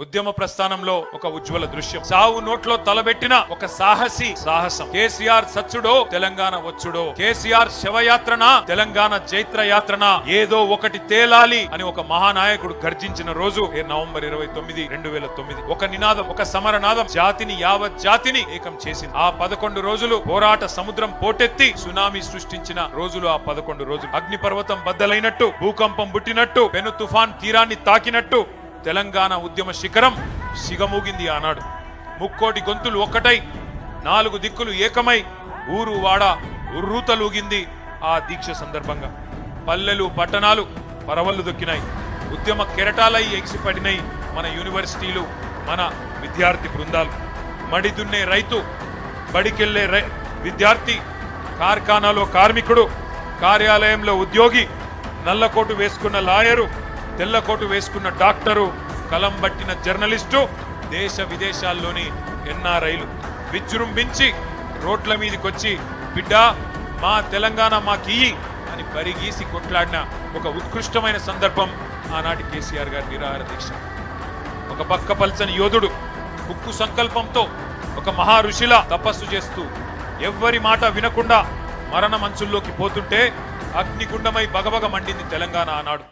ఉద్యమ ప్రస్థానంలో ఒక ఉజ్వల దృశ్యం. సావు నోట్లో తలబెట్టిన ఒక సాహసం. కేసీఆర్ సచ్చుడో తెలంగాణ వచ్చుడో, కేసీఆర్ శవయాత్రన తెలంగాణ జైత్ర యాత్రన, ఏదో ఒకటి తేలాలి అని ఒక మహానాయకుడు గర్జించిన రోజు నవంబర్ 29, 2009. ఒక నినాదం, ఒక సమరనాదం జాతిని, యావత్ జాతిని ఏకం చేసింది. ఆ 11 రోజులు పోరాట సముద్రం పోటెత్తి సునామీ సృష్టించిన రోజులు ఆ 11 రోజులు. అగ్నిపర్వతం బద్దలైనట్టు, భూకంపం పుట్టినట్టు, పెను తుఫాన్ తీరాన్ని తాకినట్టు తెలంగాణ ఉద్యమ శిఖరం సిగమూగింది ఆనాడు. ముక్కోటి గొంతులు ఒక్కటై, 4 దిక్కులు ఏకమై, ఊరు వాడ ఉర్రూతలూగింది ఆ దీక్ష సందర్భంగా. పల్లెలు పట్టణాలు పరవళ్లు దొక్కినాయి. ఉద్యమ కెరటాలై ఎగిసిపడినాయి మన యూనివర్సిటీలు, మన విద్యార్థి బృందాలు. మడి దున్నే రైతు, బడికెళ్లే విద్యార్థి, కార్ఖానాలో కార్మికుడు, కార్యాలయంలో ఉద్యోగి, నల్లకోటు వేసుకున్న లాయరు, తెల్లకోటు వేసుకున్న డాక్టరు, కలం బట్టిన జర్నలిస్టు, దేశ విదేశాల్లోని ఎన్ఆర్ఐలు విజృంభించి రోడ్ల మీదకొచ్చి బిడ్డా మా తెలంగాణ మాకియ్యి అని పరిగీసి కొట్లాడిన ఒక ఉత్కృష్టమైన సందర్భం ఆనాటి కేసీఆర్ గారి నిరాహార దీక్ష. ఒక పక్క పల్చని యోధుడు ఉక్కు సంకల్పంతో ఒక మహా ఋషిలా తపస్సు చేస్తూ ఎవ్వరి మాట వినకుండా మరణ మంచుల్లోకి పోతుంటే అగ్నిగుండమై బగబగ మండింది తెలంగాణ ఆనాడు.